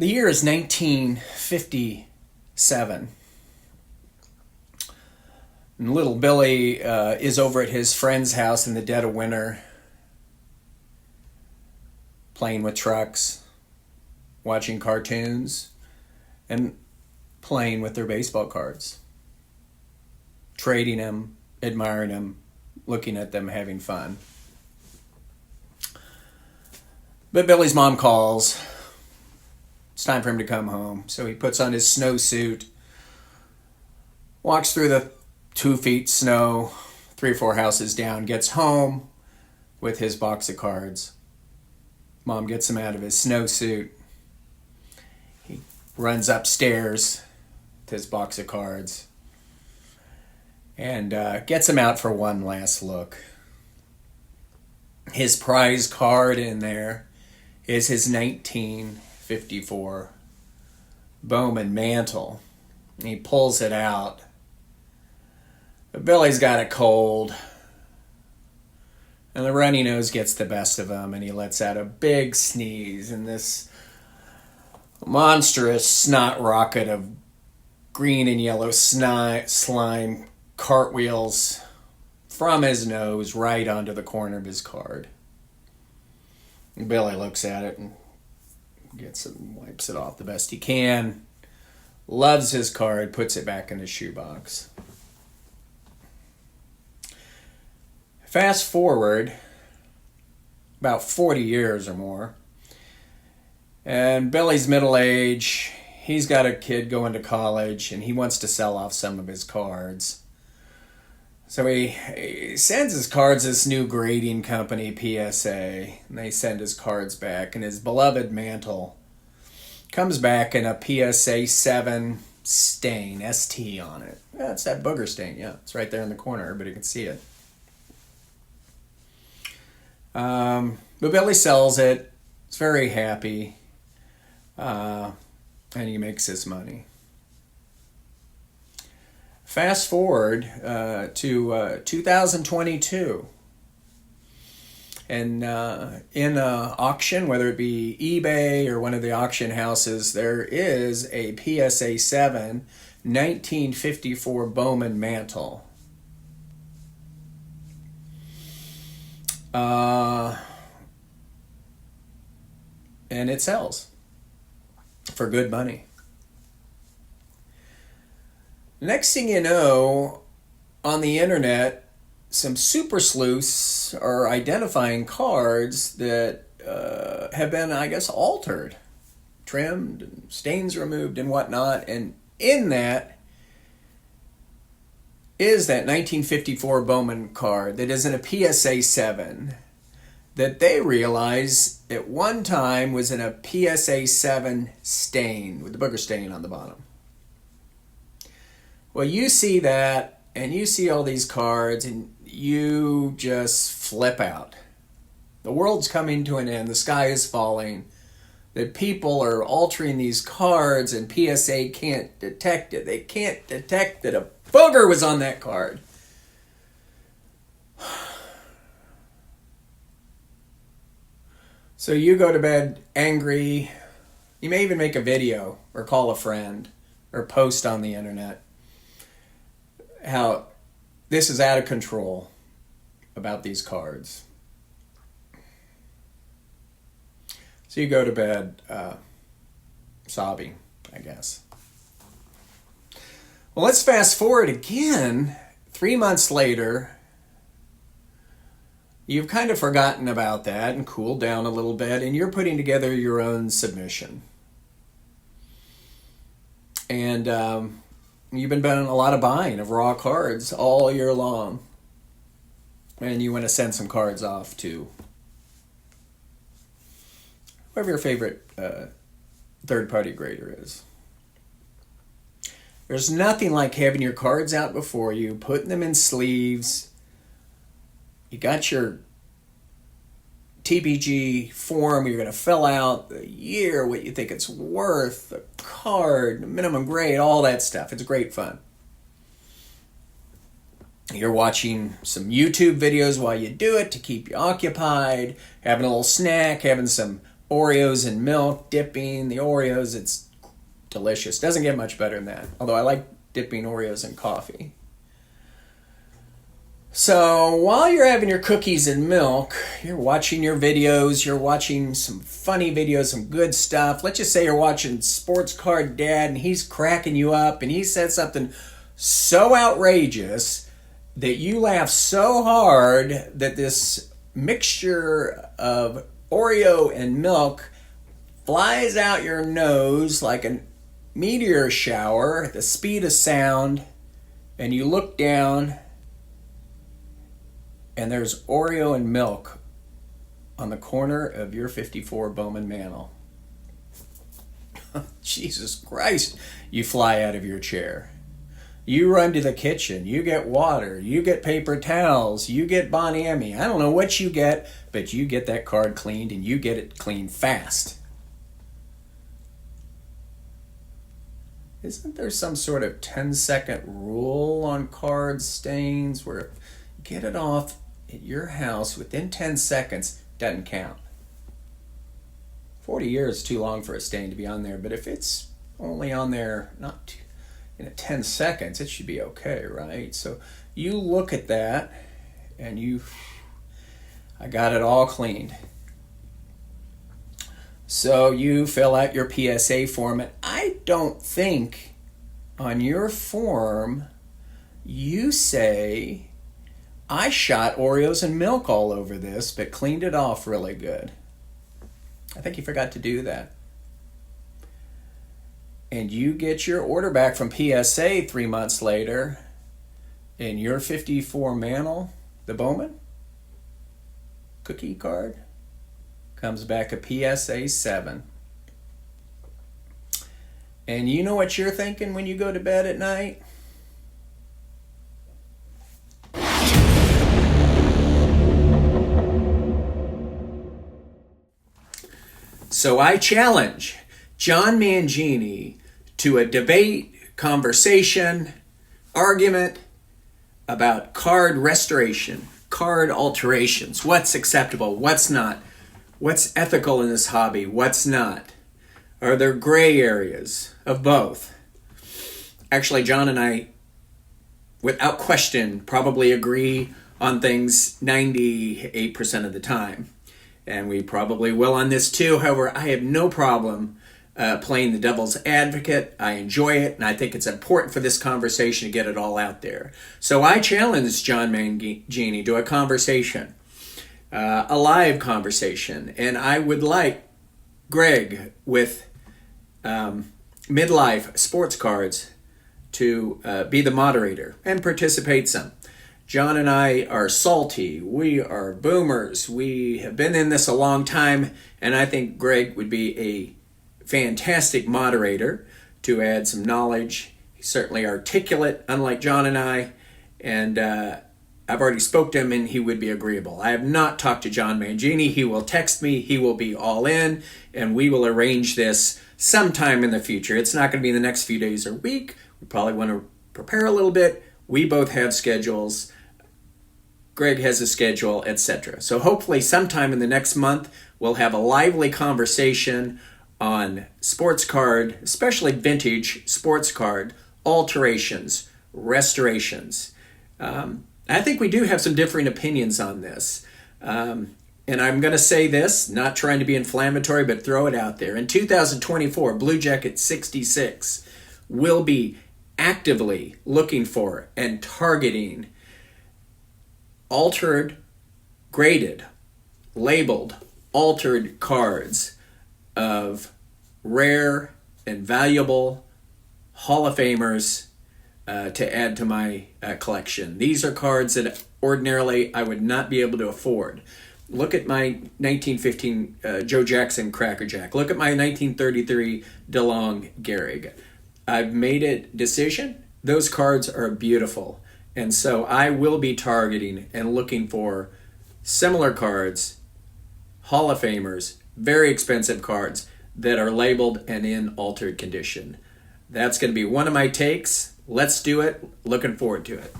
The year is 1957. And little Billy is over at his friend's house in the dead of winter, playing with trucks, watching cartoons, and playing with their baseball cards. Trading them, admiring them, looking at them, having fun. But Billy's mom calls. It's time for him to come home. So he puts on his snowsuit, walks through the 2 feet snow, 3 or 4 houses down, gets home with his box of cards. Mom gets him out of his snowsuit. He runs upstairs to his box of cards and gets him out for one last look. His prize card in there is his 1954 Bowman mantle. He pulls it out. But Billy's got a cold. And the runny nose gets the best of him, and he lets out a big sneeze, and this monstrous snot rocket of green and yellow slime cartwheels from his nose right onto the corner of his card. And Billy looks at it and wipes it off the best he can, loves his card, puts it back in his shoebox. Fast forward about 40 years or more, and Billy's middle age. He's got a kid going to college, and he wants to sell off some of his cards. So he sends his cards to this new grading company, PSA, and they send his cards back, and his beloved mantle comes back in a PSA 7 stain, ST on it. Yeah, it's that booger stain, yeah. It's right there in the corner. Everybody can see it. But Billy sells it. He's very happy. And he makes his money. Fast forward to 2022. And in an auction, whether it be eBay or one of the auction houses, there is a PSA 7 1954 Bowman mantle. And it sells for good money. Next thing you know, on the internet, some super sleuths are identifying cards that have been, I guess, altered, trimmed, and stains removed and whatnot. And in that is that 1954 Bowman card that is in a PSA 7 that they realize at one time was in a PSA 7 stain with the booger stain on the bottom. Well, you see that, and you see all these cards, and you just flip out. The world's coming to an end. The sky is falling. That people are altering these cards, and PSA can't detect it. They can't detect that a booger was on that card. So you go to bed angry. You may even make a video or call a friend or post on the internet how this is out of control about these cards. So you go to bed sobbing, I guess. Well, let's fast forward again. 3 months later, you've kind of forgotten about that and cooled down a little bit, and you're putting together your own submission. And you've been doing a lot of buying of raw cards all year long. And you want to send some cards off to whoever your favorite third-party grader is. There's nothing like having your cards out before you, putting them in sleeves. You got your TPG form you're going to fill out, the year, what you think it's worth, the card, minimum grade, all that stuff. It's great fun. You're watching some YouTube videos while you do it to keep you occupied, having a little snack, having some Oreos in milk, dipping the Oreos. It's delicious. Doesn't get much better than that. Although I like dipping Oreos in coffee. So while you're having your cookies and milk, you're watching your videos, you're watching some funny videos, some good stuff. Let's just say you're watching Sports Card Dad and he's cracking you up and he said something so outrageous that you laugh so hard that this mixture of Oreo and milk flies out your nose like a meteor shower at the speed of sound, and you look down and there's Oreo and milk on the corner of your 54 Bowman mantle. Jesus Christ, you fly out of your chair. You run to the kitchen, you get water, you get paper towels, you get Bonami. I don't know what you get, but you get that card cleaned and you get it cleaned fast. Isn't there some sort of 10-second rule on card stains where if you get it off at your house within 10 seconds, doesn't count? 40 years is too long for a stain to be on there, but if it's only on there not in 10 seconds, it should be okay, right? So you look at that and I got it all cleaned. So you fill out your PSA form, and I don't think on your form you say, I shot Oreos and milk all over this, but cleaned it off really good. I think you forgot to do that. And you get your order back from PSA 3 months later, and your 54 mantle, the Bowman cookie card, comes back a PSA 7. And you know what you're thinking when you go to bed at night? So I challenge John Mangini to a debate, conversation, argument about card restoration, card alterations. What's acceptable? What's not? What's ethical in this hobby? What's not? Are there gray areas of both? Actually, John and I, without question, probably agree on things 98% of the time. And we probably will on this too. However, I have no problem playing the devil's advocate. I enjoy it, and I think it's important for this conversation to get it all out there. So I challenge John Mangini to a conversation. A live conversation, and I would like Greg with Midlife Sports Cards to be the moderator and participate some. John and I are salty. We are boomers. We have been in this a long time, and I think Greg would be a fantastic moderator to add some knowledge. He's certainly articulate, unlike John and I, and I've already spoke to him and he would be agreeable. I have not talked to John Mangini. He will text me. He will be all in, and we will arrange this sometime in the future. It's not going to be in the next few days or week. We probably want to prepare a little bit. We both have schedules. Greg has a schedule, etc. So hopefully sometime in the next month, we'll have a lively conversation on sports card, especially vintage sports card, alterations, restorations. I think we do have some differing opinions on this. And I'm going to say this, not trying to be inflammatory, but throw it out there. In 2024, Blue Jacket 66 will be actively looking for and targeting altered, graded, labeled, altered cards of rare and valuable Hall of Famers to add to my collection. These are cards that ordinarily I would not be able to afford. Look at my 1915 Joe Jackson Cracker Jack. Look at my 1933 DeLong Gehrig. I've made a decision. Those cards are beautiful. And so I will be targeting and looking for similar cards, Hall of Famers, very expensive cards that are labeled and in altered condition. That's going to be one of my takes. Let's do it. Looking forward to it.